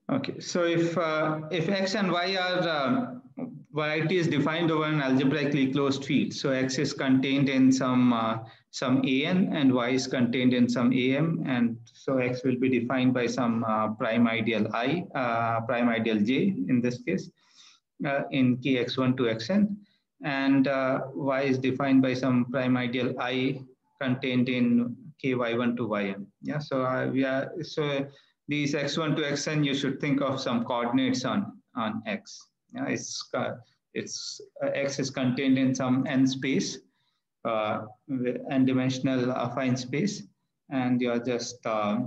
Okay, so if x and y are varieties defined over an algebraically closed field, so x is contained in some an and y is contained in some am, and so x will be defined by some prime ideal I, prime ideal j in this case, in kx1 to xn, and y is defined by some prime ideal I contained in ky1 to yn. Yeah, so these x1 to xn, you should think of some coordinates on x. Yeah, x is contained in some n space, n-dimensional affine space, and you're just uh,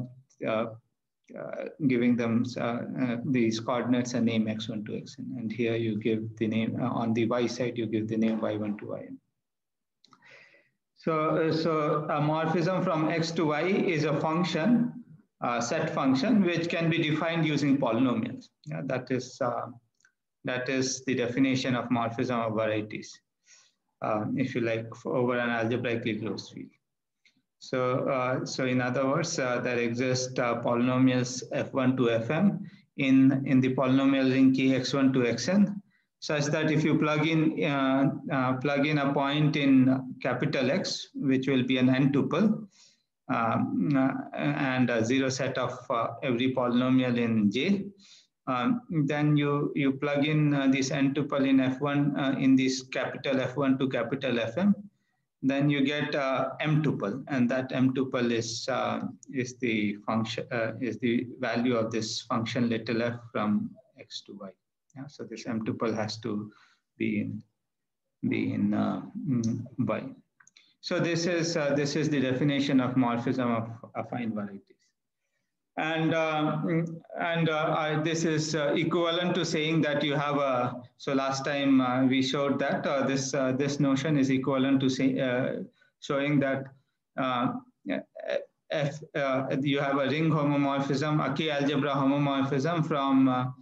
giving them these coordinates a name x1 to xn, and here you give the name on the y side, you give the name y1 to yn. So a morphism from x to y is a function, set function, which can be defined using polynomials. Yeah, that is the definition of morphism of varieties, if you like, over an algebraically closed field. So in other words, there exist polynomials f1 to fm in the polynomial ring kx1 to xn, such that if you plug in a point in capital X, which will be an n tuple, and a zero set of every polynomial in J, then you plug in this n tuple in f1 in this capital F1 to capital Fm, then you get m tuple, and that m tuple is the function, is the value of this function little f from x to y. Yeah, so this m tuple has to be in y. So this is the definition of morphism of affine varieties, and this is equivalent to saying that you have a. So last time we showed that this notion is equivalent to showing that if you have a ring homomorphism, a K-algebra homomorphism from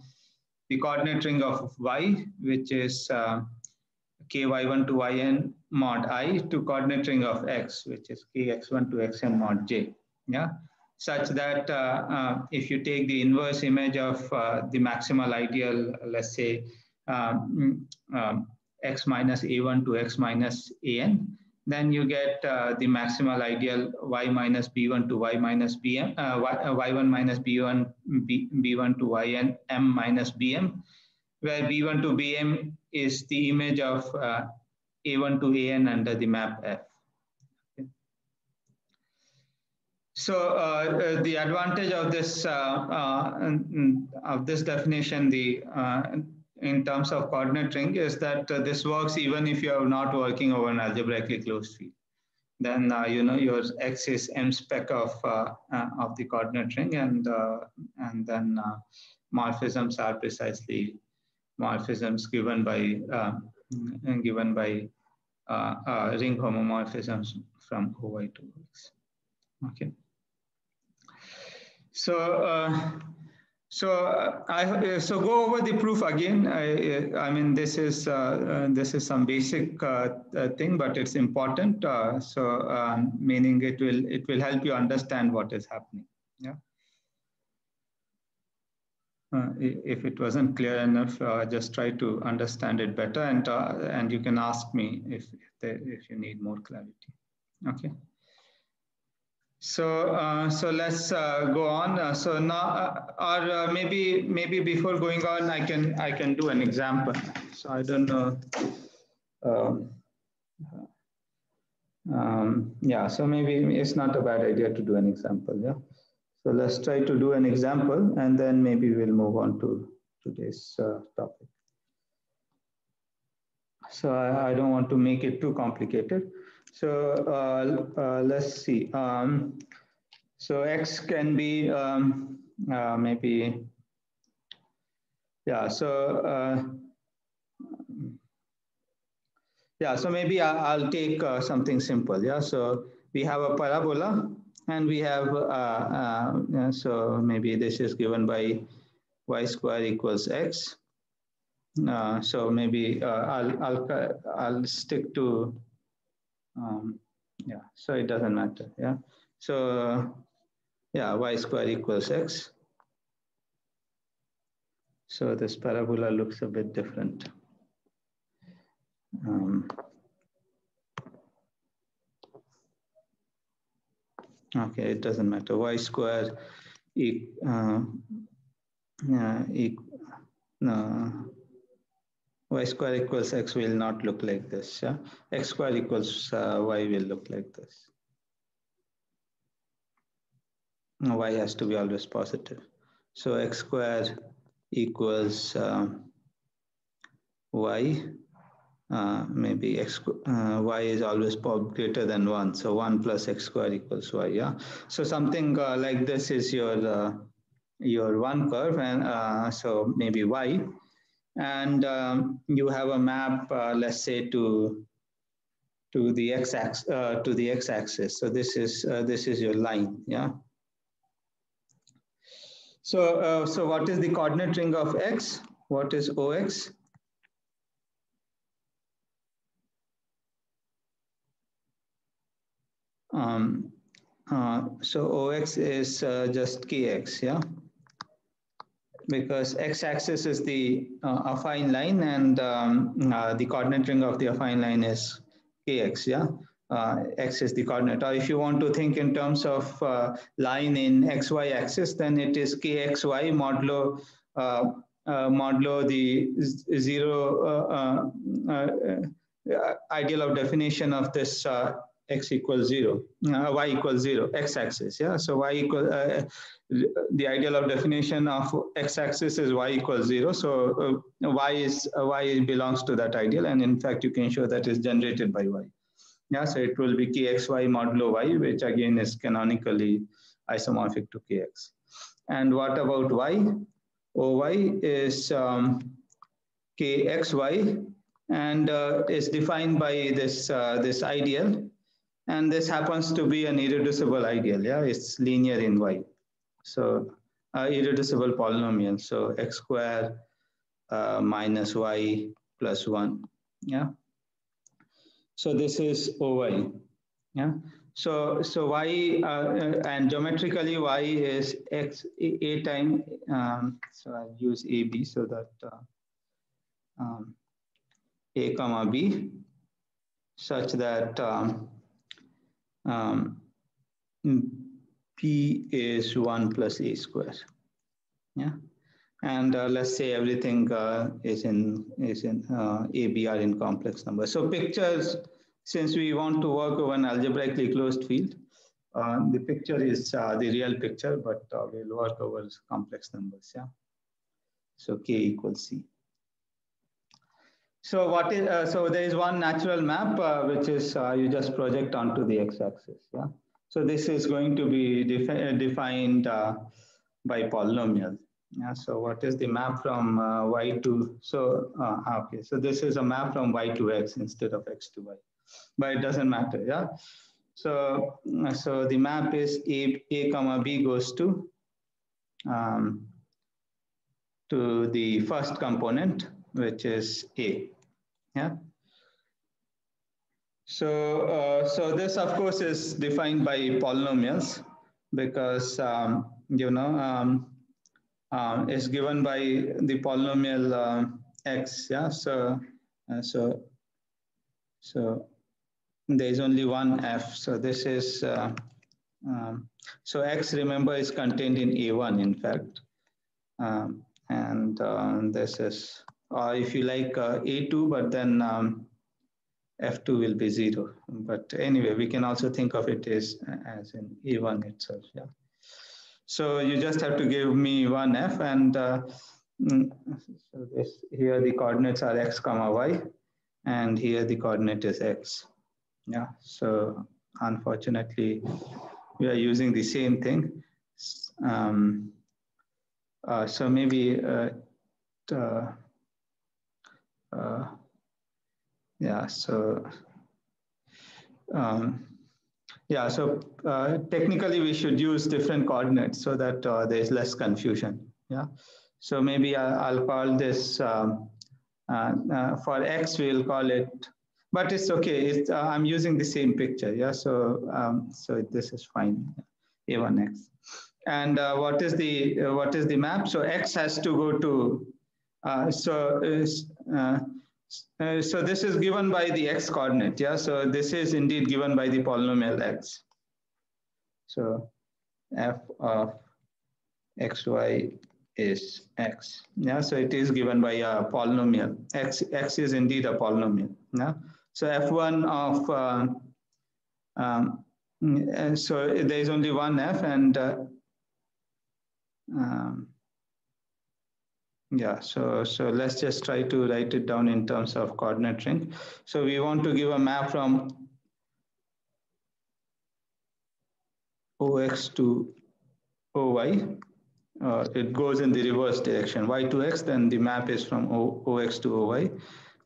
the coordinate ring of y, which is ky1 to yn mod I, to coordinate ring of x, which is kx1 to xn mod j. Yeah, such that if you take the inverse image of the maximal ideal, let's say x minus a1 to x minus an, then you get the maximal ideal y minus b1 to y minus bm, y1 minus b1 b1 to yn m minus bm, where b1 to bm is the image of a1 to an under the map f. Okay. So the advantage of this definition, in terms of coordinate ring, is that this works even if you are not working over an algebraically closed field. Then your x is m spec of the coordinate ring, and then morphisms are precisely morphisms given by ring homomorphisms from OY to X. Okay. So go over the proof again. I mean, this is some basic thing, but it's important. Meaning it will help you understand what is happening. Yeah. If it wasn't clear enough, just try to understand it better, and you can ask me if you need more clarity. Okay. So let's go on. So now, or maybe before going on, I can do an example. So I don't know. Yeah. So maybe it's not a bad idea to do an example. Yeah. So let's try to do an example, and then maybe we'll move on to today's topic. So I don't want to make it too complicated. So let's see. So x can be maybe, yeah. So yeah. So maybe I'll take something simple. Yeah. So we have a parabola, and we have so maybe this is given by y square equals x. So maybe I'll stick to yeah. So it doesn't matter. Yeah. So yeah, y square equals x. So this parabola looks a bit different. Okay, it doesn't matter. Y square y square equals x will not look like this. Yeah, x square equals y will look like this. Y has to be always positive. So x square equals y. Maybe y is always greater than 1. So 1 plus x square equals y. Yeah. So something like this is your one curve, and so maybe y, and you have a map, let's say to the x-axis. So this is your line. Yeah. So what is the coordinate ring of x? What is OX? So OX is just kx, yeah, because x-axis is the affine line, and the coordinate ring of the affine line is kx, yeah. X is the coordinate. Or if you want to think in terms of line in xy axis, then it is kxy modulo the zero ideal of definition of this x equals 0, y equals 0, x-axis, yeah. So y equal the ideal of definition of x-axis is y equals 0. So y belongs to that ideal, and in fact you can show that is generated by y. Yeah, so it will be kxy modulo y, which again is canonically isomorphic to kx. And what about y? Oy is kxy, and is defined by this ideal, and this happens to be an irreducible ideal. Yeah, it's linear in y. So irreducible polynomial. So x square minus y plus 1. Yeah. So this is OY. Yeah. So y and geometrically y is x a time. So I'll use AB so that a comma b, such that p is 1 plus a square. Yeah. And let's say everything is in AB are in complex numbers. So pictures, since we want to work over an algebraically closed field, the picture is the real picture, but we'll work over complex numbers. Yeah. So K equals C. So what is so there is one natural map which is you just project onto the x-axis. Yeah. So this is going to be defined by polynomial. Yeah, so what is the map from y to, so okay, so this is a map from y to x instead of x to y, but it doesn't matter. Yeah, so the map is a comma b goes to the first component, which is a. Yeah, so this of course is defined by polynomials, because is given by the polynomial x. Yeah, so there is only one f. So this is so x, remember, is contained in a1, in fact, and this is, or if you like, a2, but then f2 will be 0. But anyway, we can also think of it as in a1 itself. Yeah. So you just have to give me one f, and so this, here the coordinates are x comma y, and here the coordinate is x. Yeah. So unfortunately, we are using the same thing. So maybe yeah. So yeah, so technically we should use different coordinates so that there is less confusion. Yeah, so maybe I'll call this for x we'll call it, but it's okay. It's, I'm using the same picture. Yeah, so so this is fine. A1x, and what is the map? So x has to go to So this is given by the x coordinate. Yeah. So this is indeed given by the polynomial x. So f of xy is x. Yeah. So it is given by a polynomial. X is indeed a polynomial. Yeah. So f1 of so there is only one f, and yeah, so let's just try to write it down in terms of coordinate ring. So we want to give a map from OX to OY. It goes in the reverse direction, Y to X, then the map is from OX to OY.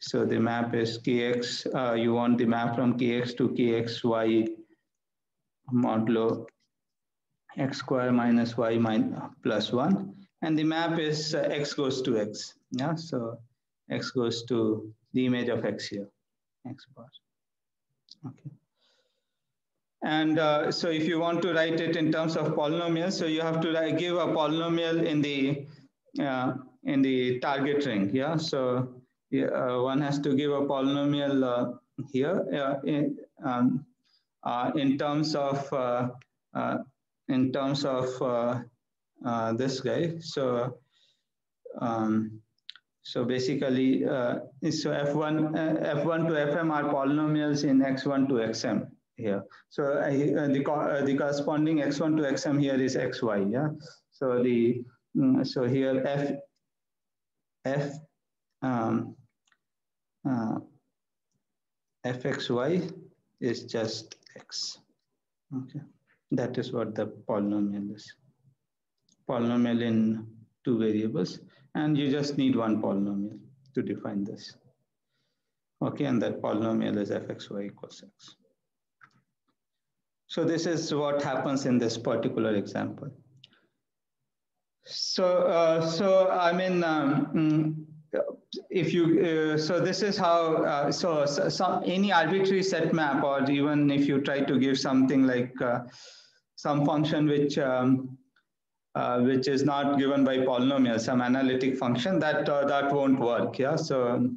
So the map is KX, you want the map from KX to KXY modulo X square minus Y plus 1. And the map is X goes to X. Yeah, so X goes to the image of X here, X bar. Okay. And so if you want to write it in terms of polynomials, so you have to give a polynomial in the target ring. Yeah, so one has to give a polynomial here in terms of this guy. So so basically, so f1 to fm are polynomials in x1 to xm here. So the corresponding x1 to xm here is xy. Yeah. So so here fxy is just x. Okay, that is what the polynomial is. Polynomial in two variables, and you just need one polynomial to define this. Okay, and that polynomial is fxy equals x. So this is what happens in this particular example. So I mean, if you so this is how so some any arbitrary set map, or even if you try to give something like some function which is not given by polynomial, some analytic function, that won't work. Yeah. So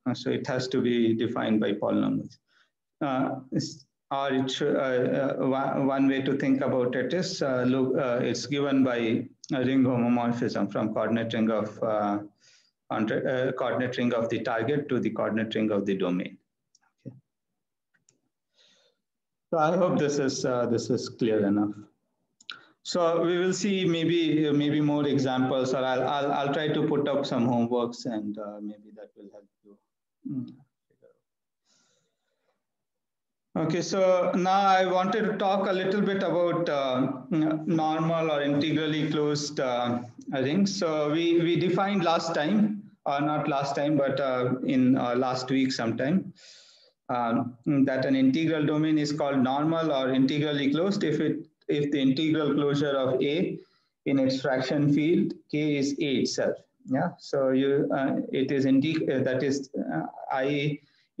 it has to be defined by polynomials. Or it should, one way to think about it is look, it's given by a ring homomorphism from coordinate ring of coordinate ring of the target to the coordinate ring of the domain. Okay. So I hope this is clear enough. So we will see maybe more examples, or I'll try to put up some homeworks, and maybe that will help you. Okay, so now I wanted to talk a little bit about normal or integrally closed rings. So we defined last time, or not last time, but in last week sometime, that an integral domain is called normal or integrally closed if the integral closure of A in its fraction field K is A itself. Yeah, so it is that is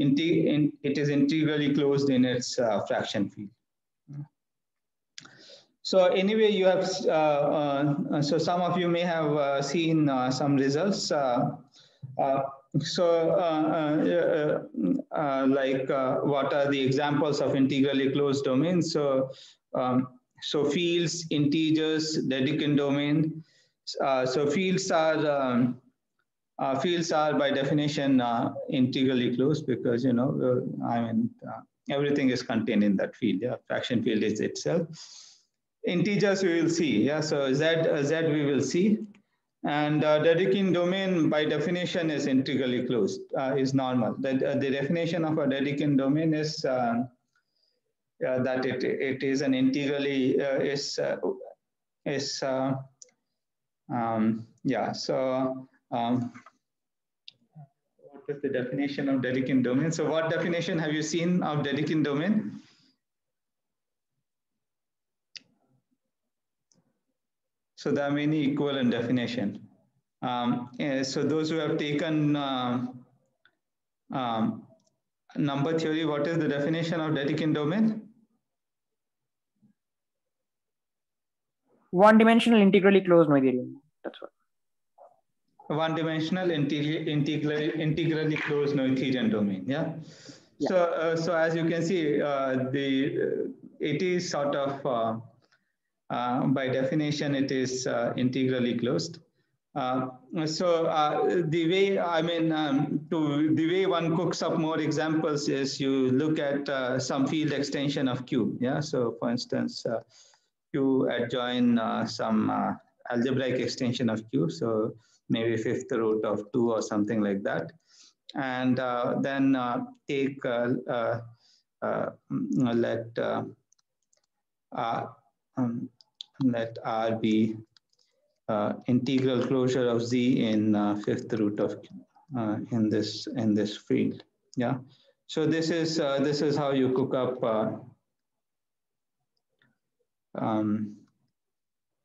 it is integrally closed in its fraction field. So anyway, you have so some of you may have seen some results. Like what are the examples of integrally closed domains? So so fields, integers, Dedekind domain. So fields are by definition integrally closed, because I mean everything is contained in that field. Yeah, fraction field is itself. Integers we will see. Yeah, so z we will see, and Dedekind domain by definition is integrally closed, is normal. The definition of a Dedekind domain is that it is an integrally yeah. So what is the definition of Dedekind domain? So what definition have you seen of Dedekind domain? So there are many equivalent definitions. So those who have taken number theory, what is the definition of Dedekind domain? One-dimensional integrally closed Noetherian. That's what. one-dimensional integrally closed Noetherian domain. Yeah. So as you can see, it is sort of by definition it is integrally closed. The way the way one cooks up more examples is you look at some field extension of Q. Yeah. So for instance, Q adjoin some algebraic extension of Q. So maybe fifth root of 2 or something like that. And then take let R be integral closure of Z in fifth root of in this field. Yeah. So this is how you cook up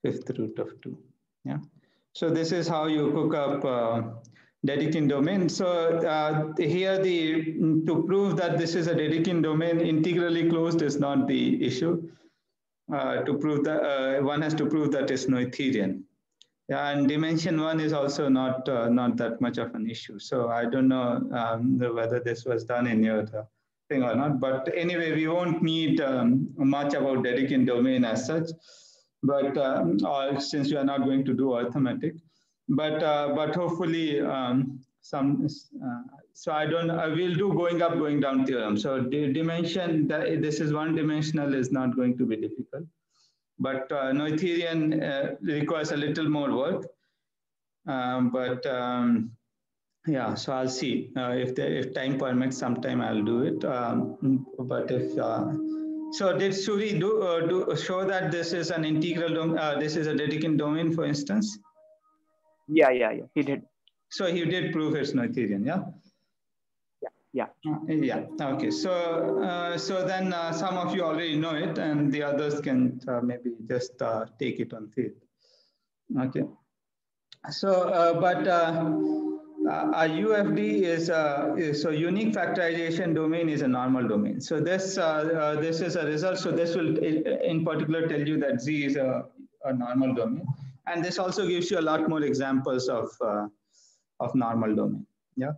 fifth root of 2. Yeah. So this is how you cook up Dedekind domain. So here to prove that this is a Dedekind domain, integrally closed is not the issue. To prove that one has to prove that it's Noetherian. Yeah, and dimension 1 is also not that much of an issue. So I don't know whether this was done in your thing or not. But anyway, we won't need much about Dedekind domain as such. But since we are not going to do arithmetic, but hopefully so I will do going up, going down theorem. So the dimension this is one dimensional is not going to be difficult. But Noetherian requires a little more work. Yeah, so I'll see if time permits. Sometime I'll do it. But if so, did Suri show that this is an integral this is a Dedekind domain, for instance? Yeah, he did. So he did prove it's Noetherian, yeah. Yeah. Okay. So then some of you already know it, and the others can maybe just take it on faith. Okay. So, a UFD is so unique factorization domain is a normal domain. So this is a result. So this will in particular tell you that Z is a normal domain, and this also gives you a lot more examples of normal domain. Yeah.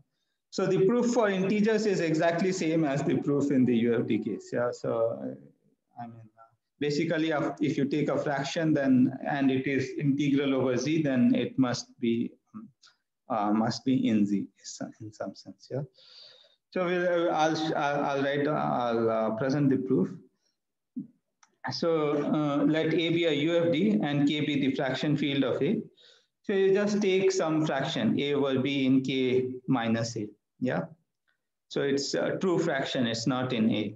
So the proof for integers is exactly same as the proof in the UFD case. Yeah. So I mean, basically, if you take a fraction and it is integral over Z, then it must be in Z in some sense. Yeah. So I'll present the proof. So let A be a UFD and K be the fraction field of A. So you just take some fraction A over B in K minus A. Yeah. So it's a true fraction. It's not in A.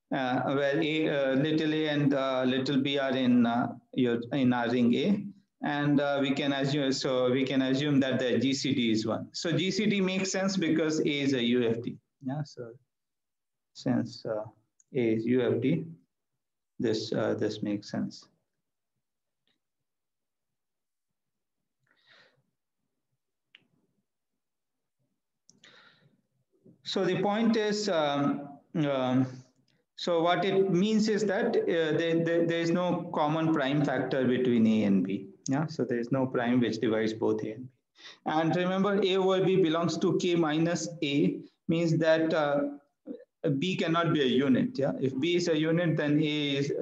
Where little a and little b are in our ring A, and we can assume that the GCD is 1. So GCD makes sense because A is a UFD. Yeah. So since A is UFD, this makes sense. So the point is, so what it means is that there is no common prime factor between A and B. Yeah, so there is no prime which divides both A and B. And remember, A over B belongs to K minus A, means that B cannot be a unit. Yeah, if B is a unit, then A is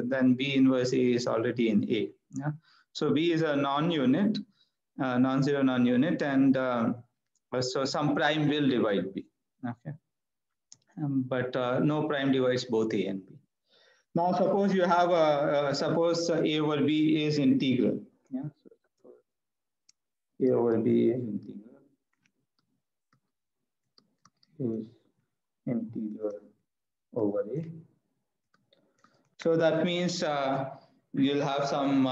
then B inverse A is already in A. Yeah, so B is a non-unit, non-zero non-unit, and so some prime will divide B. Okay. But no prime divides both A and B. Now, suppose you have suppose A over B is integral. Yeah, so A over B is integral. Is integral over A. So that means we'll have some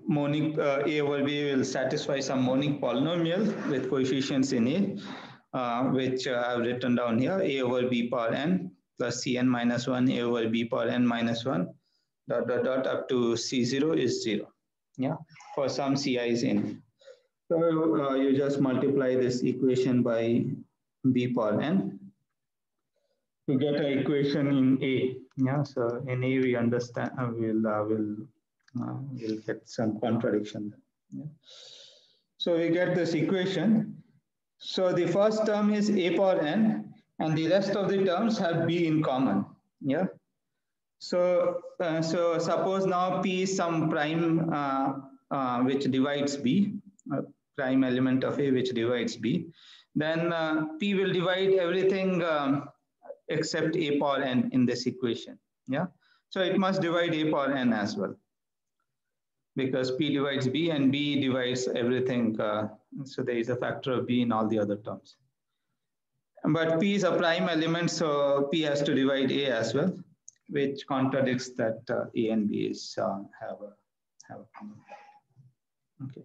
monic A over B will satisfy some monic polynomial with coefficients in A, which I've written down here, A over B power n plus Cn minus 1, A over B power n minus 1, dot, dot, dot, up to C0 is 0. Yeah, for some Ci's in. So you just multiply this equation by B power n to get an equation in A. Yeah, so in A we understand we'll get some contradiction. Yeah. So we get this equation. So the first term is a power n, and the rest of the terms have b in common. Yeah. So suppose now p is some prime which divides b, prime element of a which divides b. Then p will divide everything except a power n in this equation. Yeah. So it must divide a power n as well, because p divides b and b divides everything. So there is a factor of b in all the other terms. But p is a prime element, so p has to divide a as well, which contradicts that a and b is have a common factor. Okay.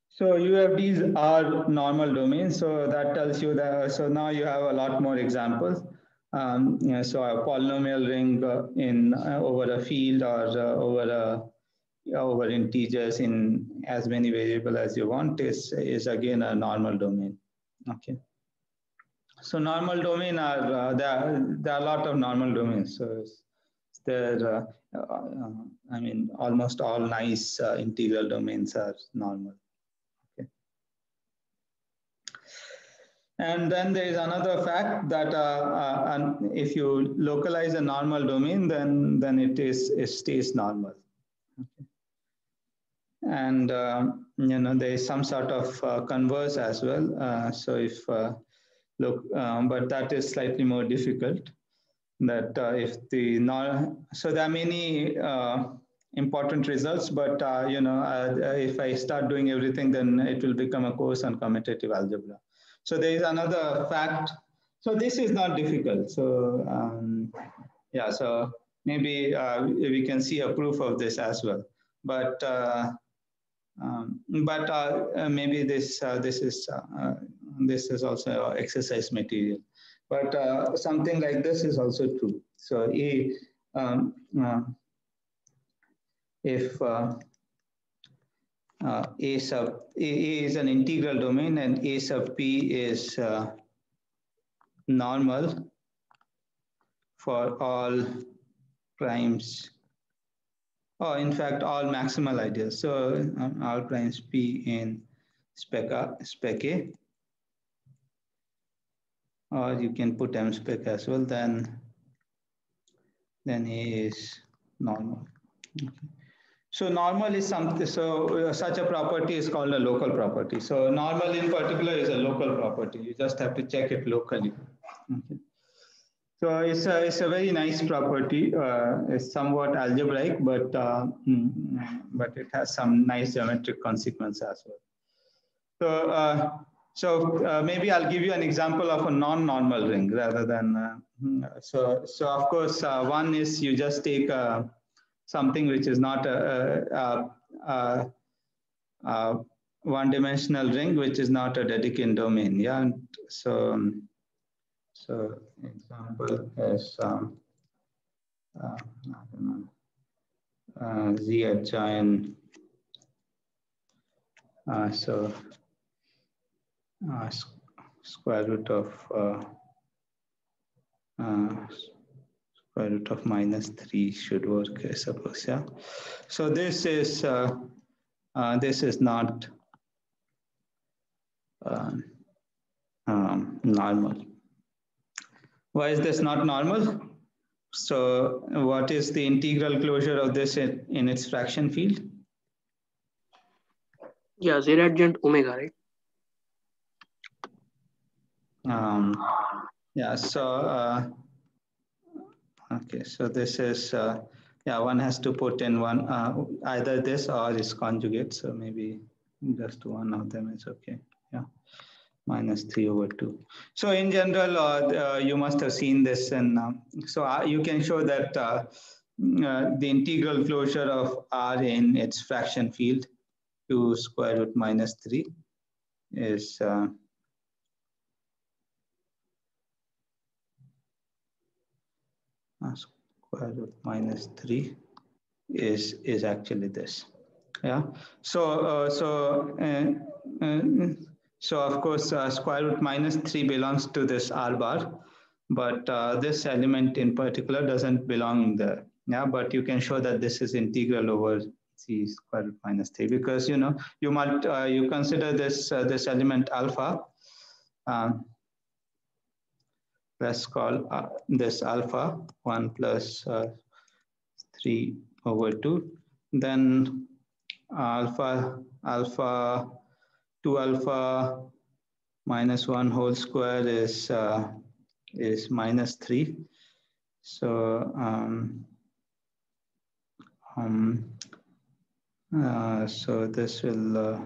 So UFDs are normal domains, so that tells you that. So now you have a lot more examples. Yeah, so a polynomial ring in over a field or over integers in as many variables as you want is again a normal domain. Okay. So normal domain are there are a lot of normal domains. So there I mean almost all nice integral domains are normal. Okay. And then there is another fact that if you localize a normal domain, then it stays normal. Okay. And you know, there is some sort of converse as well. So if but that is slightly more difficult. That if the so there are many important results, but you know, if I start doing everything, then it will become a course on commutative algebra. So there is another fact. So this is not difficult. So yeah, so maybe we can see a proof of this as well. But maybe this is also exercise material. But something like this is also true. So if a sub a is an integral domain and a sub p is normal for all primes, or in fact all maximal ideals. So all primes p in spec A, or you can put M spec as well, then A is normal. Okay. So normal is something, so such a property is called a local property. So normal in particular is a local property. You just have to check it locally. Okay. So it's a very nice property. It's somewhat algebraic, but it has some nice geometric consequence as well. So maybe I'll give you an example of a non-normal ring rather than. So of course, one is you just take something which is not a one-dimensional ring, which is not a Dedekind domain. Yeah. And so example is I don't know, Z adjoint. Square root of -3 should work, I suppose. Yeah. So this is not normal. Why is this not normal? So what is the integral closure of this in its fraction field? Yeah, Z adjoint omega, right? Yeah. So okay. So this is yeah. One has to put in one either this or its conjugate. So maybe just one of them is okay. Yeah. -3/2. So in general, you must have seen this, and so you can show that the integral closure of R in its fraction field to square root -3 is square root -3 is actually this. Yeah. So so of course square root -3 belongs to this R bar, but this element in particular doesn't belong there. Yeah. But you can show that this is integral over c square root minus 3, because you consider this this element alpha. Let's call this alpha 1 plus 3 over 2. Then alpha 2 alpha minus 1 whole square is minus 3. So so this will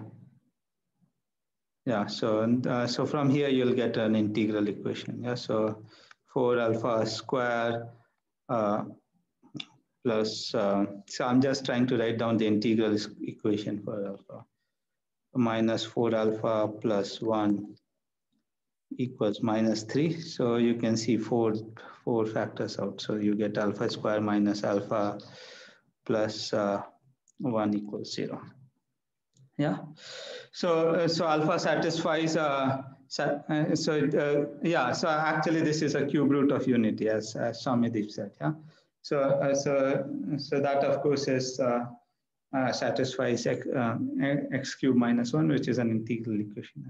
so from here you'll get an integral equation. Yeah, so 4 alpha square plus so I'm just trying to write down the integral equation for alpha. Minus 4 alpha plus 1 equals minus 3. So you can see four factors out. So you get alpha square minus alpha plus 1 equals 0. Yeah. So alpha satisfies. So actually this is a cube root of unity, as Swamindeep said. Yeah. So that of course is satisfies x cube minus 1, which is an integral equation.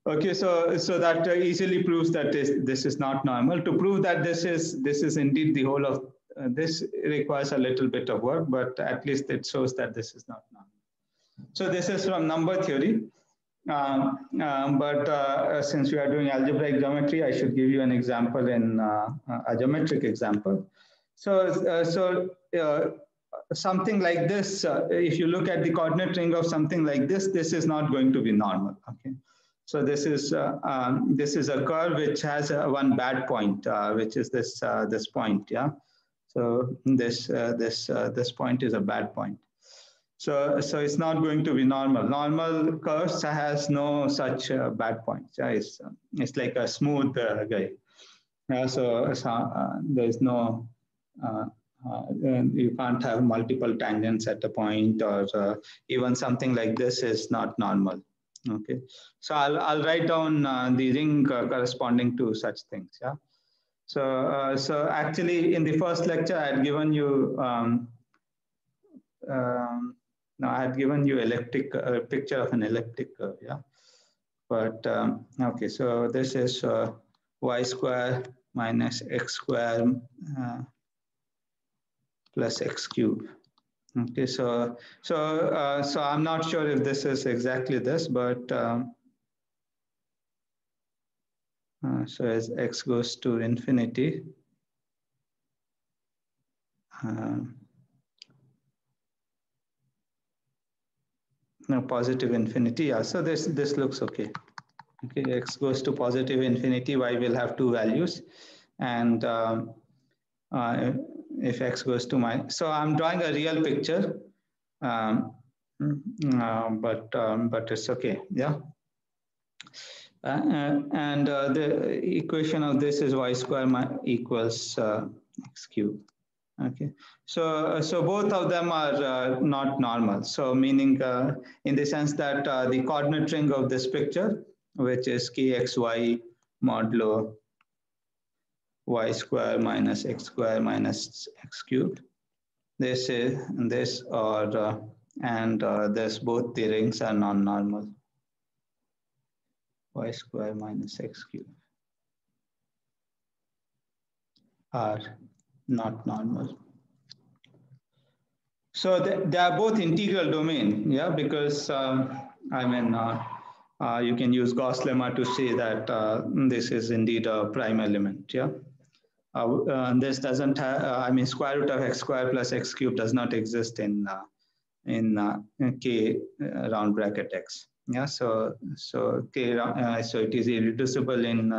Okay, so that easily proves that this is not normal. To prove that this is indeed the whole of this requires a little bit of work, but at least it shows that this is not normal. So this is from number theory, but since we are doing algebraic geometry, I should give you an example in a geometric example. So something like this, if you look at the coordinate ring of something like this is not going to be normal. Okay, so this is a curve which has one bad point, which is this point. Yeah, so this point is a bad point. So it's not going to be normal. Normal curves has no such bad points. Yeah, it's like a smooth guy. Yeah, so there's no you can't have multiple tangents at a point, or even something like this is not normal. Okay, so I'll write down the ring corresponding to such things. Yeah, so actually in the first lecture I had given you now I had given you elliptic picture of an elliptic curve. Yeah, but okay, so this is y square minus x square plus x cube. Okay, so I'm not sure if this is exactly this, but so as x goes to infinity, no, positive infinity. Yeah, so this looks okay. Okay, x goes to positive infinity, y will have two values, and if x goes to so I'm drawing a real picture, but it's okay. Yeah. And the equation of this is y square equals x cube. Okay, so both of them are not normal. So meaning in the sense that the coordinate ring of this picture, which is kxy modulo y square minus x square minus x cubed, this is this, or and this, both the rings are non-normal. Y square minus x cubed are not normal. So they are both integral domain, yeah, because I mean you can use Gauss lemma to say that this is indeed a prime element, yeah. This doesn't have, I mean, square root of x square plus x cube does not exist in k round bracket x. Yeah, so k so it is irreducible in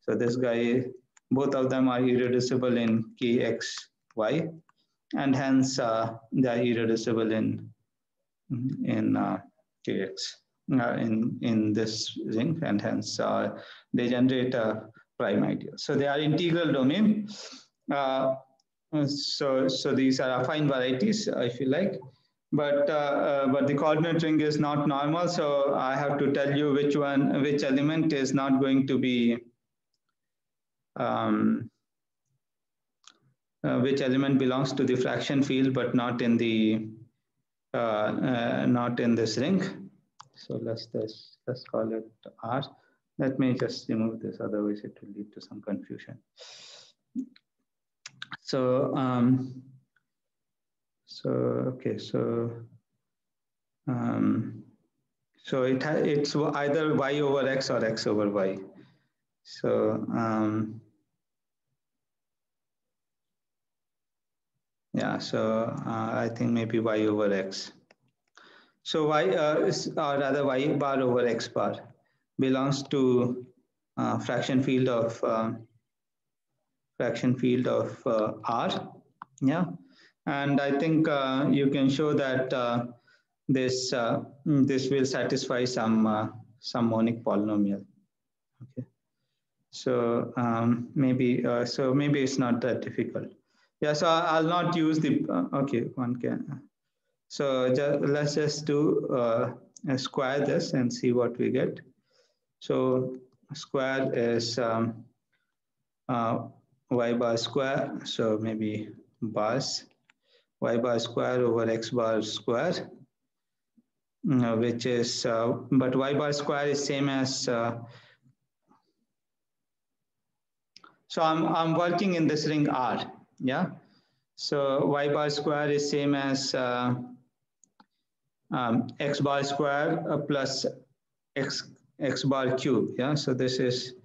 so this guy, both of them are irreducible in kxy, and hence they are irreducible in kx in this ring, and hence they generate a prime ideal. So they are integral domain. So these are affine varieties, if you like. But the coordinate ring is not normal, so I have to tell you which element is not going to be which element belongs to the fraction field, but not in the not in this ring. So let's call it R. Let me just remove this, otherwise it will lead to some confusion. So okay, so it's either y over x or x over y. So yeah, so I think maybe y over x. So y or rather y bar over x bar belongs to fraction field of R. Yeah, and I think you can show that this will satisfy some monic polynomial. Okay, so maybe it's not that difficult. Yeah, so I'll not use the okay, one can. So let's just do square this and see what we get. So square is y bar square, so maybe bars, y bar square over x bar square, which is, but y bar square is same as, so I'm working in this ring R, yeah? So y bar square is same as x bar square plus x bar cube, yeah? So this is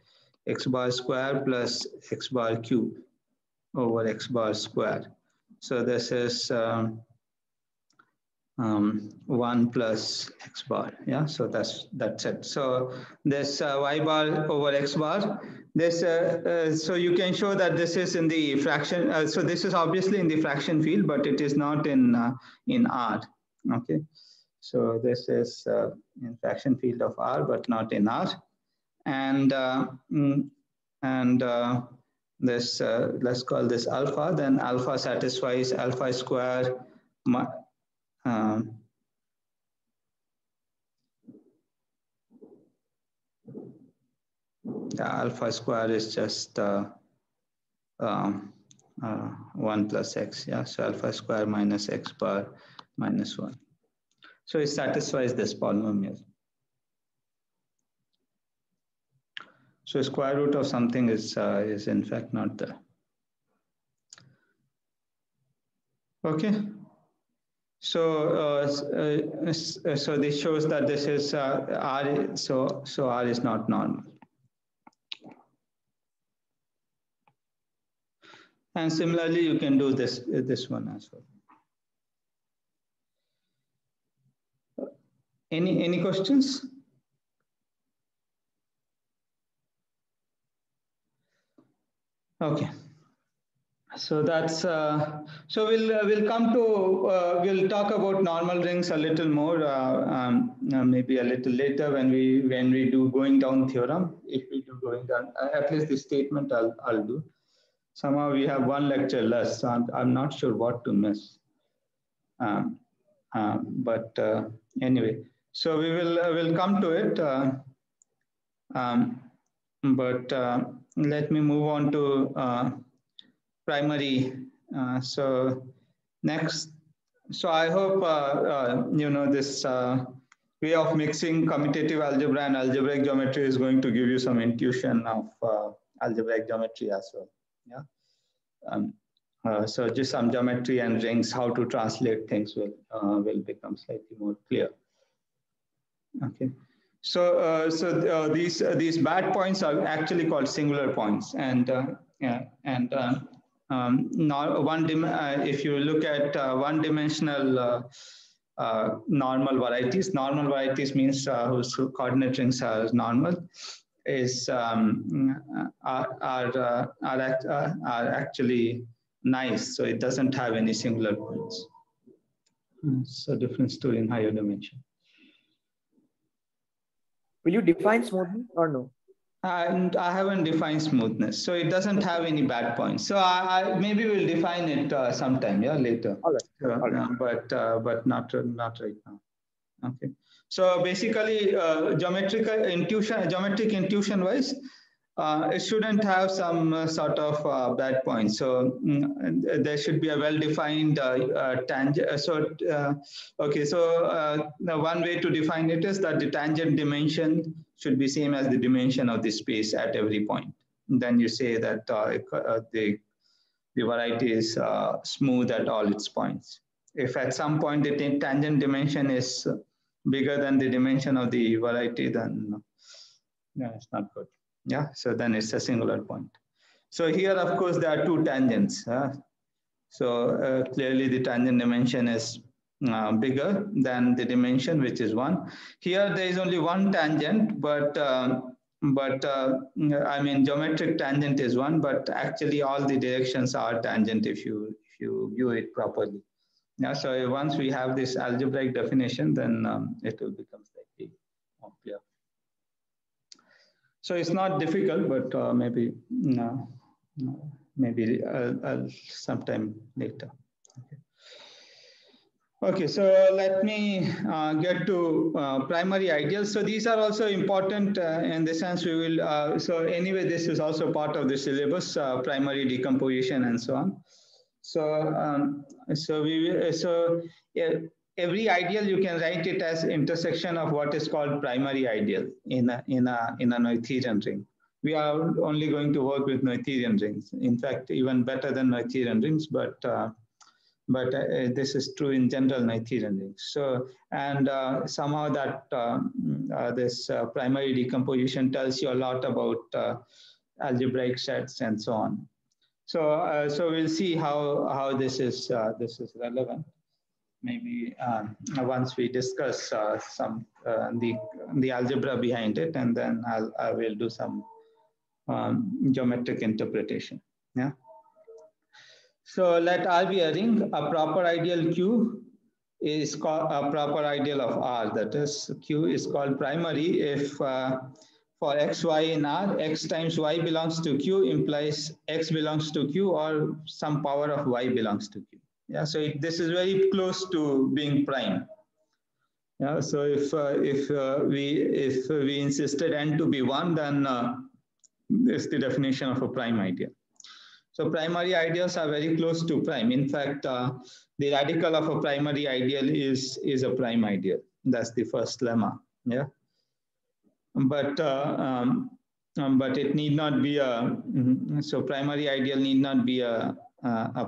x bar square plus x bar cube over x bar square. So this is 1 plus x bar, yeah, so that's it. So this y bar over x bar, this so you can show that this is in the fraction, so this is obviously in the fraction field, but it is not in R. Okay, so this is in fraction field of R but not in R, and this let's call this alpha. Then alpha satisfies alpha square. The alpha square is just 1 plus x, yeah, so alpha square minus x bar minus 1. So it satisfies this polynomial. So square root of something is in fact not there. Okay. So so this shows that this is R. So R is not normal. And similarly, you can do this one as well. Any questions? Okay. So that's so we'll come to we'll talk about normal rings a little more maybe a little later when we do going down theorem. If we do going down, at least the statement I'll do. Somehow we have one lecture less, so I'm not sure what to miss. But anyway, so we'll come to it. But let me move on to primary. So next, so I hope you know this way of mixing commutative algebra and algebraic geometry is going to give you some intuition of algebraic geometry as well. Yeah. So just some geometry and rings, how to translate things will become slightly more clear. Okay. So these bad points are actually called singular points, and if you look at one-dimensional normal varieties means whose coordinate rings are normal, is are actually nice. So it doesn't have any singular points. So different story in higher dimension. Will you define smoothness or no? And I haven't defined smoothness, so it doesn't have any bad points. So I maybe we'll define it sometime, yeah, later. All right. But not right now. Okay. So basically, geometric intuition wise, It shouldn't have some sort of bad points. So there should be a well-defined tangent. Okay, so the one way to define it is that the tangent dimension should be same as the dimension of the space at every point. And then you say that the variety is smooth at all its points. If at some point the tangent dimension is bigger than the dimension of the variety, then it's not good. Yeah, so then it's a singular point. So here, of course, there are two tangents. So clearly the tangent dimension is bigger than the dimension, which is 1. Here there is only one tangent, but I mean geometric tangent is 1, but actually all the directions are tangent if you view it properly. Yeah, so once we have this algebraic definition, then it will become slightly more clear. So it's not difficult, but maybe sometime later. Okay, so let me get to primary ideals. So these are also important in the sense we will, so anyway, this is also part of the syllabus, primary decomposition and so on. So, every ideal you can write it as intersection of what is called primary ideal in a Noetherian ring. We are only going to work with Noetherian rings. In fact, even better than Noetherian rings, but this is true in general Noetherian rings. So, and somehow that this primary decomposition tells you a lot about algebraic sets and so on. So, so we'll see how this is relevant. Maybe once we discuss some the algebra behind it, and then I will do some geometric interpretation. Yeah. So let R be a ring. A proper ideal Q is called a proper ideal of R. That is, Q is called primary if for x, y in R, x times y belongs to Q implies x belongs to Q or some power of y belongs to Q. Yeah, so this is very close to being prime. Yeah, so if we insisted n to be 1, then this is the definition of a prime ideal. So primary ideals are very close to prime. In fact, the radical of a primary ideal is a prime ideal. That's the first lemma. Yeah. But it need not be a, so primary ideal need not be a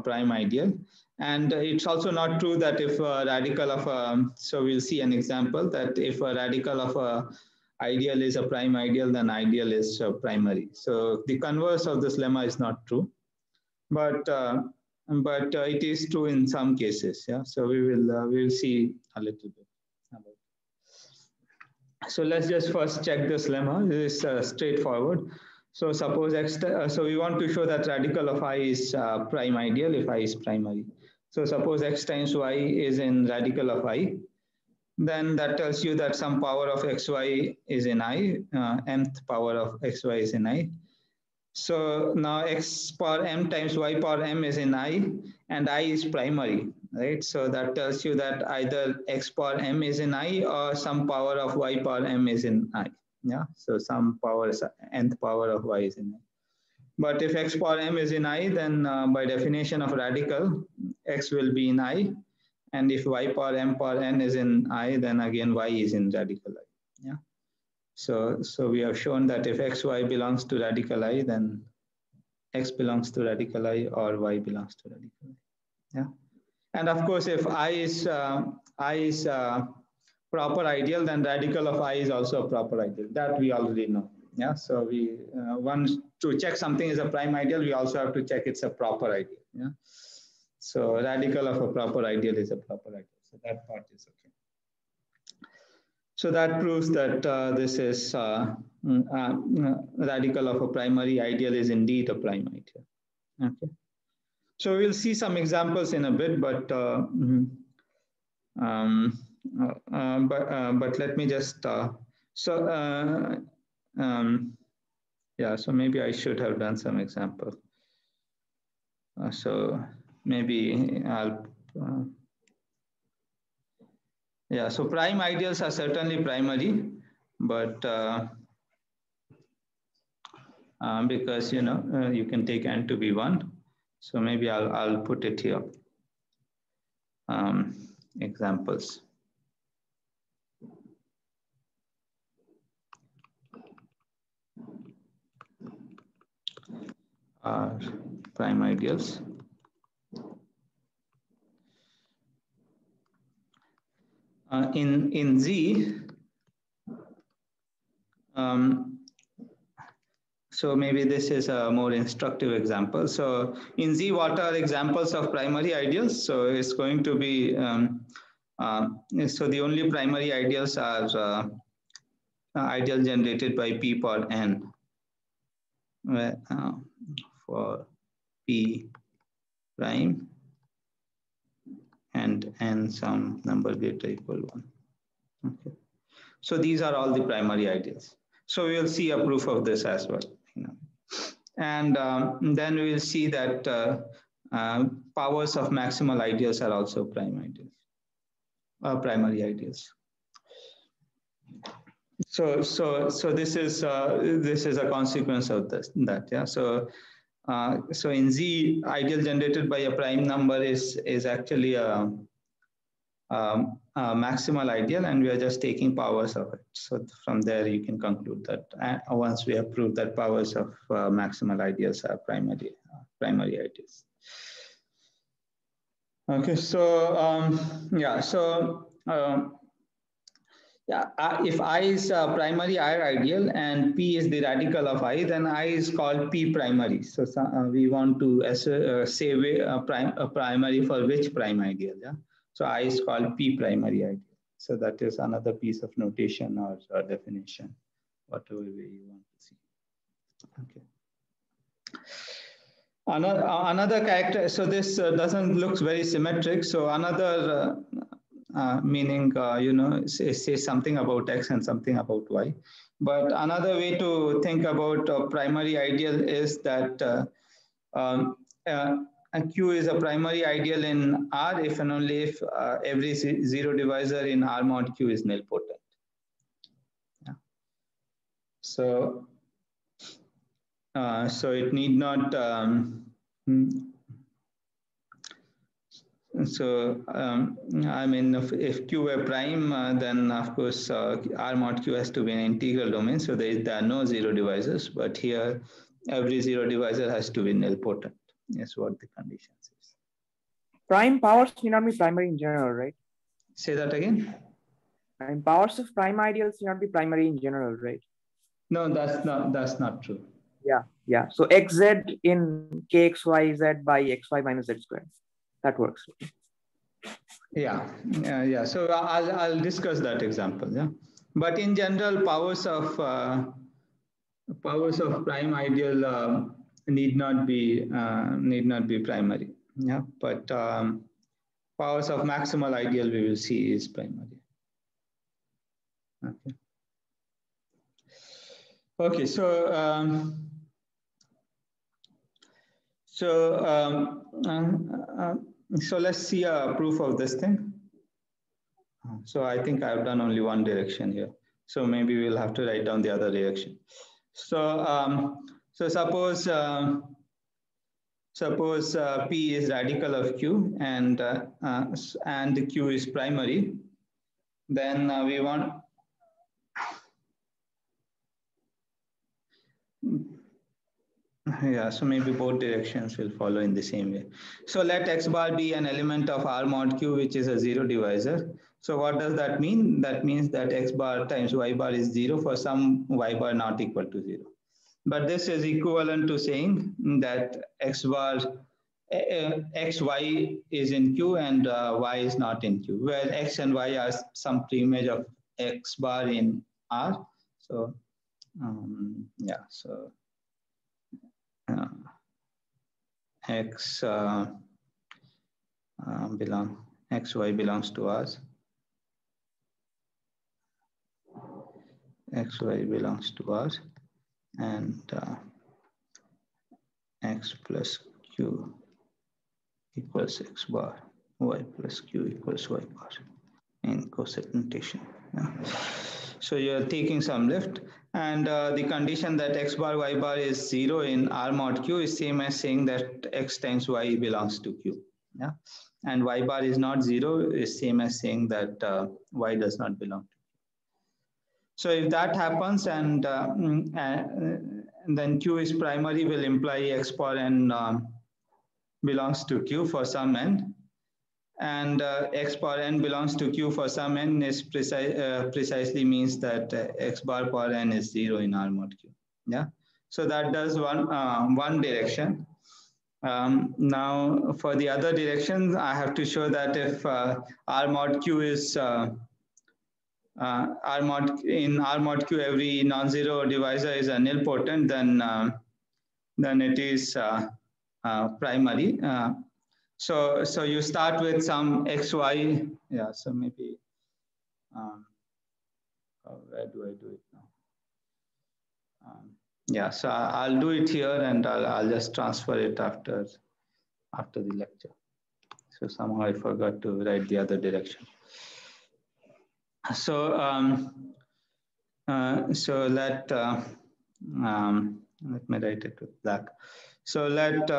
prime ideal. And it's also not true that if a radical of a, so we'll see an example that if a radical of a ideal is a prime ideal, then ideal is primary. So the converse of this lemma is not true, but it is true in some cases. Yeah, so we will see a little bit about it. So let's just first check this lemma. This is straightforward. So suppose x, so we want to show that radical of I is prime ideal if I is primary. So suppose x times y is in radical of I, then that tells you that some power of xy is in I, mth power of xy is in I. So now x power m times y power m is in I, and I is primary, right? So that tells you that either x power m is in I or some power of y power m is in I. Yeah, so some power, nth power of y is in I. But if x power m is in I, then by definition of radical, x will be in I. And if y power m power n is in I, then again y is in radical I. Yeah. So we have shown that if xy belongs to radical I, then x belongs to radical I or y belongs to radical I. Yeah. And of course, if I is proper ideal, then radical of I is also a proper ideal. That we already know. Yeah. So we once to check something is a prime ideal, we also have to check it's a proper ideal. Yeah. So radical of a proper ideal is a proper ideal. So that part is okay. So that proves that this is radical of a primary ideal is indeed a prime ideal. Okay. So we'll see some examples in a bit, but let me just yeah. So maybe I should have done some example. So maybe I'll. Yeah, so prime ideals are certainly primary, but because you can take n to be 1. So maybe I'll put it here. Examples. Are prime ideals. In Z, so maybe this is a more instructive example. So in Z, what are examples of primary ideals? So it's going to be, so the only primary ideals are ideal generated by P per N, where, for P prime and N some number greater equal 1. Okay. So these are all the primary ideals. So we will see a proof of this as well. And then we will see that powers of maximal ideals are also primary ideals. So this is a consequence of that. Yeah. So in Z, ideal generated by a prime number is actually a maximal ideal, and we are just taking powers of it. So from there, you can conclude that once we have proved that powers of maximal ideals are primary ideals. Okay, so yeah, so if I is primary I ideal and P is the radical of I, then I is called P primary. So we want to say a primary for which prime ideal. Yeah. So I is called P primary ideal. So that is another piece of notation or definition, whatever way you want to see. Okay. Another character. So this doesn't look very symmetric. So another meaning, say something about X and something about Y. But another way to think about a primary ideal is that a Q is a primary ideal in R if and only if every zero divisor in R mod Q is nilpotent. Yeah. So it need not. I mean, if Q were prime, then of course R mod Q has to be an integral domain. So there are no zero divisors, but here every zero divisor has to be nilpotent. Is what the condition says. Prime powers need not be primary in general, right? Say that again. And powers of prime ideals need not be primary in general, right? No, that's not true. Yeah. So xz in kxyz by xy minus z squared. That works. Yeah. So I'll discuss that example. Yeah. But in general, powers of prime ideal need not be primary. Yeah. But powers of maximal ideal we will see is primary. Okay. Okay. So let's see a proof of this thing. So I think I've done only one direction here. So maybe we'll have to write down the other direction. So suppose P is radical of Q and Q is primary. Then we want. Yeah, so maybe both directions will follow in the same way. So let X bar be an element of R mod Q, which is a zero divisor. So what does that mean? That means that X bar times Y bar is 0 for some Y bar not equal to 0. But this is equivalent to saying that X bar, XY is in Q and Y is not in Q, where X and Y are some preimage of X bar in R. So yeah, so XY belongs to us. XY belongs to us, and X plus Q equals X bar, Y plus Q equals Y bar in cosegmentation. Yeah. So you're taking some lift, and the condition that x bar y bar is 0 in R mod Q is same as saying that x times y belongs to Q. Yeah, and y bar is not 0 is same as saying that y does not belong to Q. So if that happens, and then Q is primary, will imply x bar n belongs to Q for some n, and x bar n belongs to Q for some n is precisely means that x bar per n is 0 in R mod Q. Yeah, so that does one direction. Now for the other direction, I have to show that if R mod Q is R mod Q every non-zero divisor is a nilpotent, then it is primary. So you start with some xy. Yeah, so maybe where do I do it now? Yeah, so I'll do it here, and I'll just transfer it after the lecture. So somehow I forgot to write the other direction. So let me write it with black. So let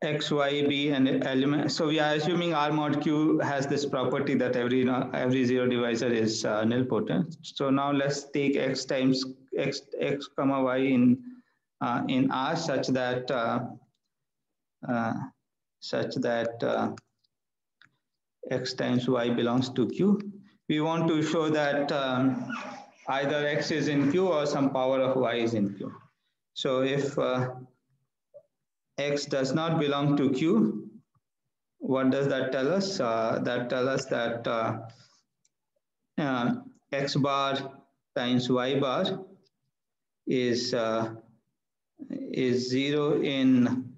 x, y be an element. So we are assuming R mod Q has this property that every zero divisor is nilpotent. So now let's take x times x comma y in R such that x times y belongs to Q. We want to show that either x is in Q or some power of y is in Q. So if x does not belong to Q, what does that tell us? That tells us that x bar times y bar is 0 in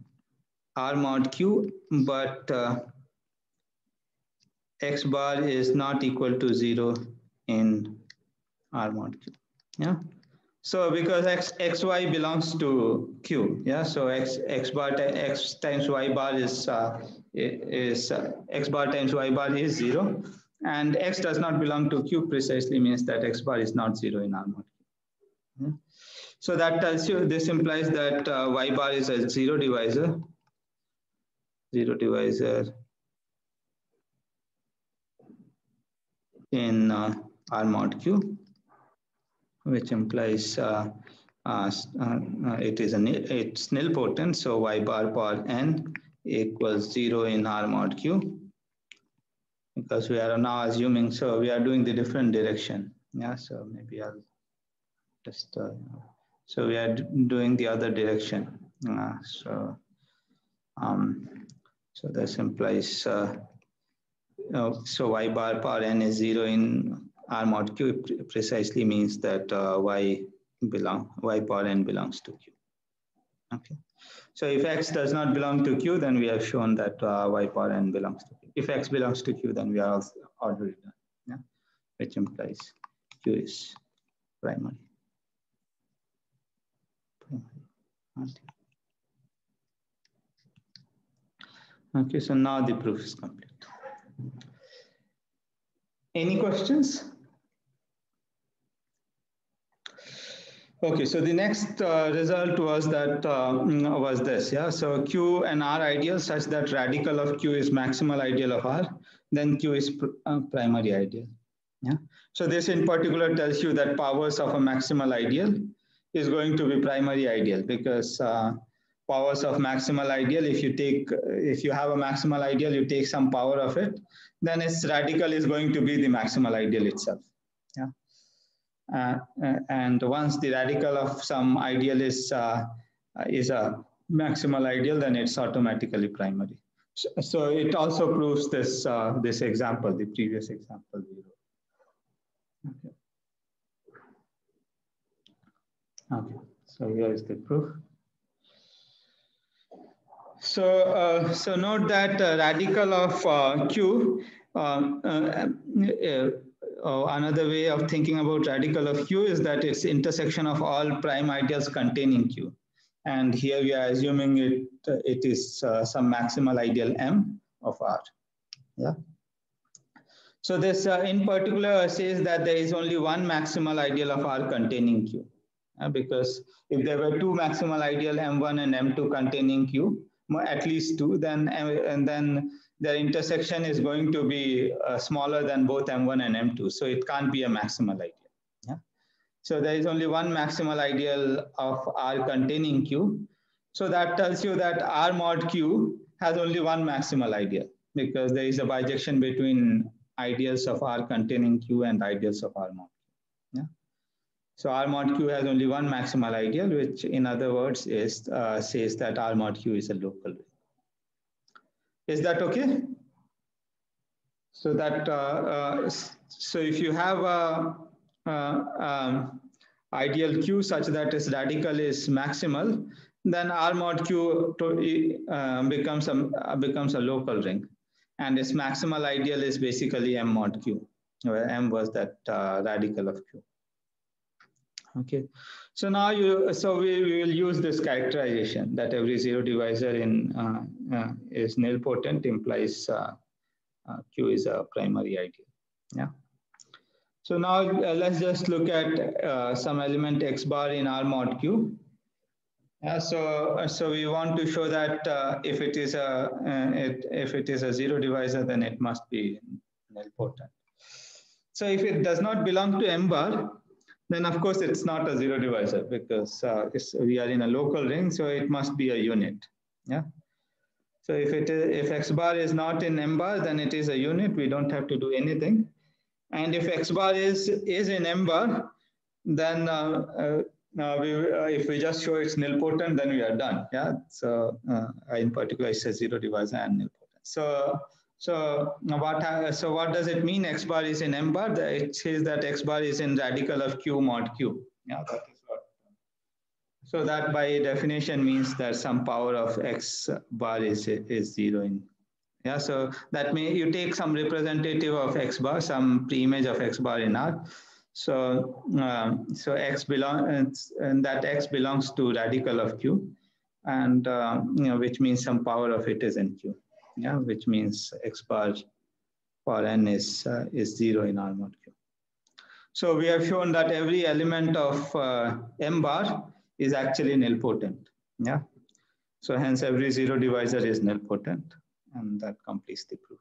R mod Q, but x bar is not equal to 0 in R mod Q. Yeah. So because xy belongs to Q, yeah. So x times y bar is x bar times y bar is 0, and x does not belong to Q precisely means that x bar is not 0 in R mod Q. Yeah. So that tells you, this implies that y bar is a zero divisor in R mod Q, which implies it's nilpotent. So y bar per n equals 0 in R mod Q, because we are now assuming, so we are doing the different direction. Yeah, so maybe I'll just so we are doing the other direction. So this implies so y bar per n is 0 in R mod Q precisely means that y per n belongs to Q. Okay. So if x does not belong to Q, then we have shown that y per n belongs to Q. If x belongs to Q, then we are already done. Yeah, which implies Q is primary. Okay, so now the proof is complete. Any questions? Okay, so the next result was that was this, yeah. So Q and R ideal such that radical of Q is maximal ideal of R, then Q is primary ideal. Yeah. So this in particular tells you that powers of a maximal ideal is going to be primary ideal, because powers of maximal ideal, if you have a maximal ideal, you take some power of it, then its radical is going to be the maximal ideal itself. Yeah. And once the radical of some ideal is a maximal ideal, then it's automatically primary. So it also proves this this example, the previous example. Okay. Okay. So here is the proof. So so note that radical of Q. Another way of thinking about radical of Q is that it's intersection of all prime ideals containing Q, and here we are assuming it is some maximal ideal M of R. Yeah. So this in particular says that there is only one maximal ideal of R containing Q. Because if there were two maximal ideal M1 and M2 containing Q, at least two, then their intersection is going to be smaller than both M1 and M2. So it can't be a maximal ideal. Yeah. So there is only one maximal ideal of R containing Q. So that tells you that R mod Q has only one maximal ideal, because there is a bijection between ideals of R containing Q and ideals of R mod Q. Yeah. So R mod Q has only one maximal ideal, which in other words is says that R mod Q is a local ring. Is that okay? So that so if you have a ideal Q such that its radical is maximal, then R mod Q becomes a local ring, and its maximal ideal is basically M mod Q, where M was that radical of Q. Okay, so now we will use this characterization that every zero divisor in is nilpotent implies Q is a primary ideal. Yeah. So now let's just look at some element X bar in R mod Q. Yeah, so we want to show that if it is a zero divisor, then it must be nilpotent. So if it does not belong to M bar, then of course it's not a zero divisor, because we are in a local ring, so it must be a unit. Yeah. So if X bar is not in M bar, then it is a unit. We don't have to do anything. And if X bar is in M bar, then if we just show it's nilpotent, then we are done. Yeah. So in particular, it's a zero divisor and nilpotent. So what does it mean? X bar is in M bar. It says that X bar is in radical of Q mod Q. Yeah, that is what. So that by definition means that some power of X bar is zero in. Yeah, so that you take some representative of X bar, some preimage of X bar in R. So X belongs, and that X belongs to radical of Q, and which means some power of it is in Q. Yeah, which means X bar for N is zero in R mod Q. So we have shown that every element of M bar is actually nilpotent. Yeah. So hence every zero divisor is nilpotent, and that completes the proof.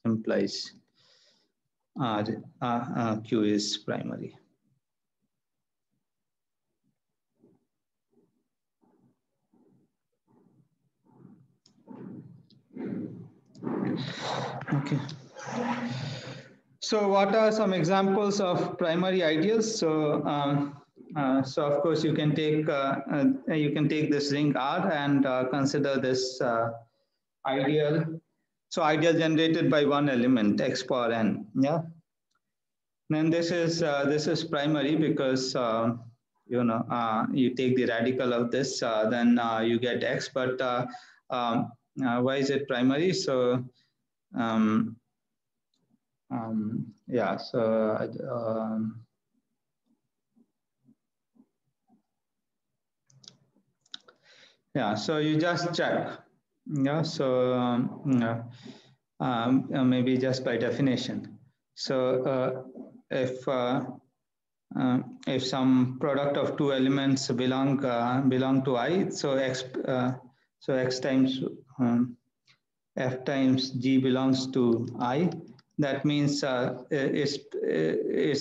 Implies Q is primary. Okay. So what are some examples of primary ideals? So of course you can take this ring R and consider this ideal. So ideal generated by one element X power N. Yeah. Then this is primary because you take the radical of this, then you get X. But why is it primary? So yeah. So yeah. So you just check. Yeah. So maybe just by definition. So if some product of two elements belong to I, so X times F times G belongs to I. That means it's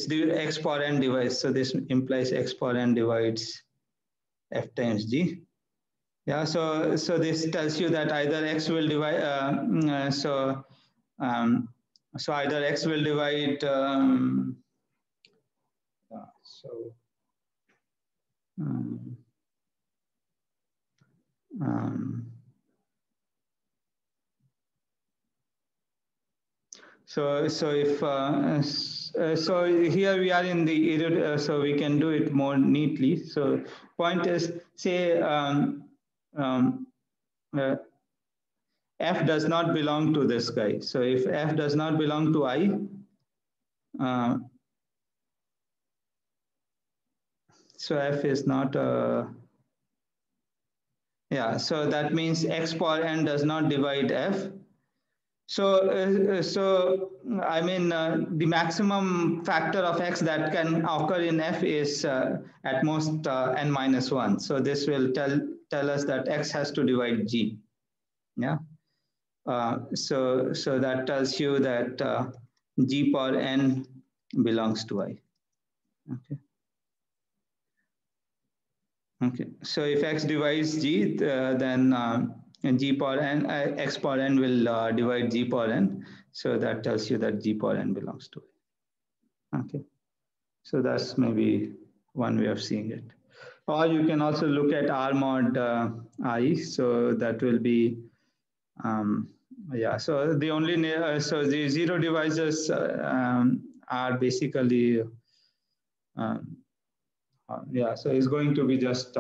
the X power N divides. So this implies X power N divides F times G. Yeah. So this tells you that either X will divide. So either X will divide. So if so here we are in the so we can do it more neatly. So point is, say F does not belong to this guy. So if F does not belong to I, so F is not yeah. So that means X power N does not divide F. So I mean, the maximum factor of x that can occur in F is at most n-1. So this will tell us that x has to divide G. Yeah. So that tells you that G power n belongs to I. Okay. Okay. So if x divides G, then G power n, x power n will divide G power n. So that tells you that G power n belongs to I. Okay. So that's maybe one way of seeing it. Or you can also look at R mod I. So that will be, yeah. So the only, so the zero divisors are basically, yeah. So it's going to be just,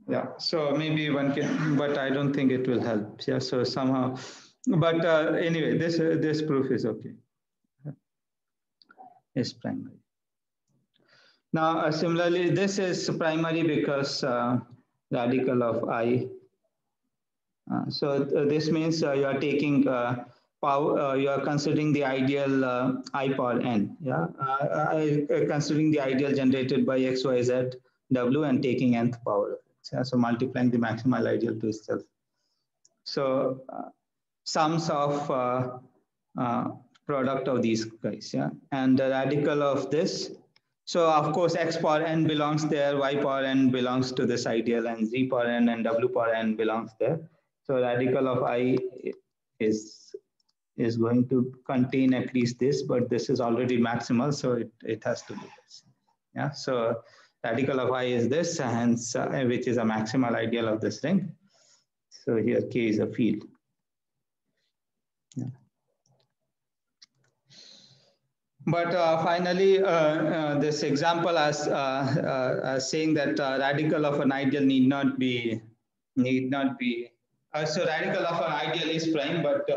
yeah. So maybe one can, but I don't think it will help. Yeah. So somehow, but anyway, this proof is okay. It's primary. Now, similarly, this is primary because radical of I. So this means you are taking power, you are considering the ideal I power n. Yeah, considering the ideal generated by x, y, z, w, and taking nth power of it. Yeah? So multiplying the maximal ideal to itself. So sums of product of these guys. Yeah, and the radical of this. So of course, x power n belongs there, y power n belongs to this ideal, and z power n and w power n belongs there. So radical of I is going to contain at least this, but this is already maximal, so it has to be this. Yeah. So radical of I is this, hence which is a maximal ideal of this ring. So here K is a field. Yeah. But finally, this example as saying that radical of an ideal need not be. So radical of an ideal is prime, but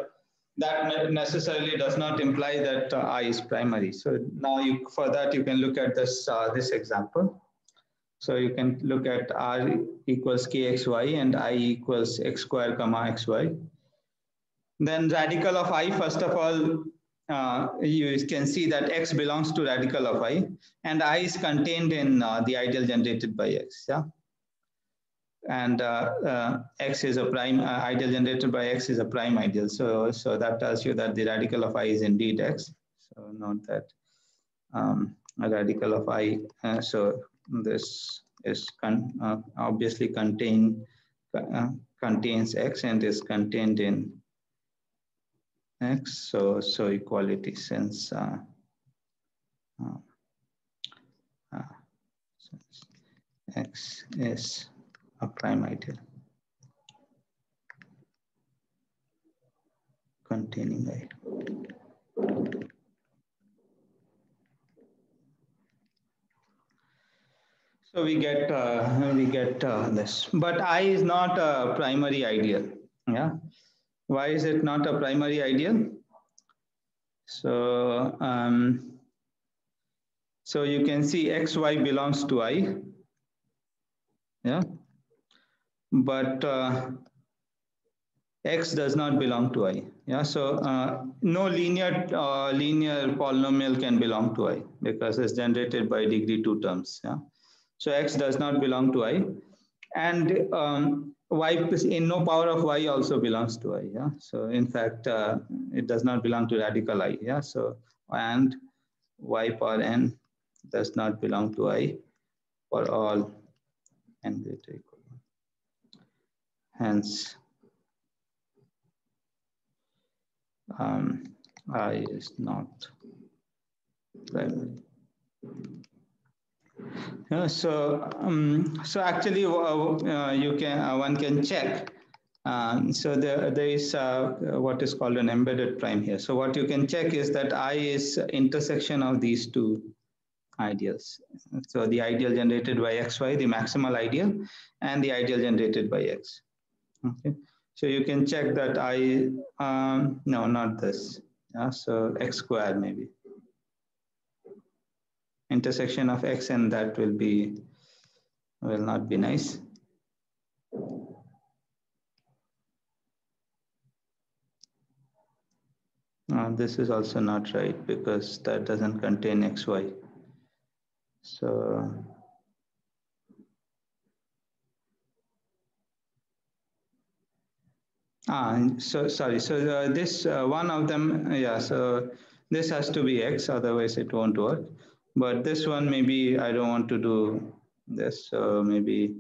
that necessarily does not imply that I is primary. So now for that you can look at this this example. So you can look at R equals kxy and I equals x square comma xy. Then radical of I, first of all, you can see that x belongs to radical of I, and I is contained in the ideal generated by x. Yeah, and x is a prime ideal generated by x is a prime ideal. So that tells you that the radical of I is indeed x. So note that a radical of I. So this is obviously contains x and is contained in x, so equality since x is a prime ideal containing I. So we get this, but I is not a primary ideal. Yeah, why is it not a primary ideal? So so you can see xy belongs to I. Yeah, but x does not belong to I. Yeah, so no linear polynomial can belong to I because it's generated by degree 2 terms. Yeah, so x does not belong to I, and y in no power of y also belongs to I. Yeah, so in fact it does not belong to radical I. Yeah, so and y power n does not belong to I for all n greater equal 1. Hence I is not primary. So actually you can one can check. So there is what is called an embedded prime here. So what you can check is that I is intersection of these two ideals. So the ideal generated by xy, the maximal ideal, and the ideal generated by x. Okay. So you can check that I, no, not this. Yeah, so x squared maybe. Intersection of x and that will not be nice. This is also not right because that doesn't contain xy. So sorry. So this one of them, yeah. So this has to be x, otherwise it won't work. But this one, maybe I don't want to do this. So maybe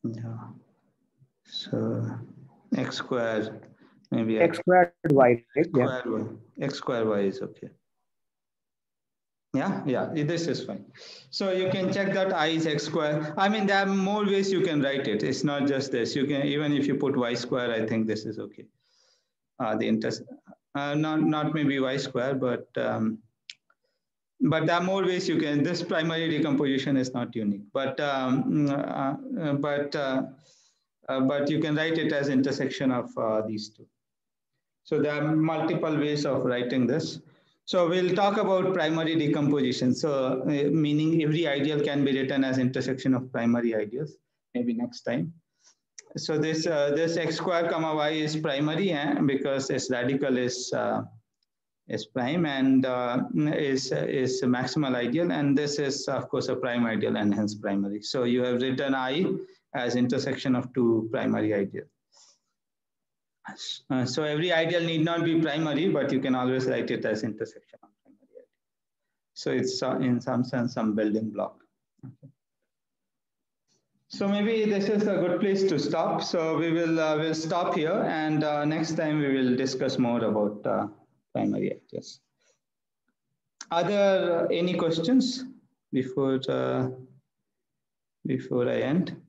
yeah. So x square, maybe X squared y, right? Yeah. X square y is okay. Yeah, this is fine. So you can check that I is x square. I mean, there are more ways you can write it. It's not just this. You can, even if you put y square, I think this is okay. The interest, not maybe y square, but there are more ways you can. This primary decomposition is not unique, but you can write it as intersection of these two. So there are multiple ways of writing this. So we'll talk about primary decomposition. So meaning every ideal can be written as intersection of primary ideals, maybe next time. So this x square comma y is primary because its radical is prime and is maximal ideal, and this is of course a prime ideal and hence primary. So you have written I as intersection of two primary ideals. So every ideal need not be primary, but you can always write it as intersection of primary ideal. So it's in some sense some building block. Okay. So maybe this is a good place to stop. So we will we'll stop here, and next time we will discuss more about primary ideals. Are there any questions before I end?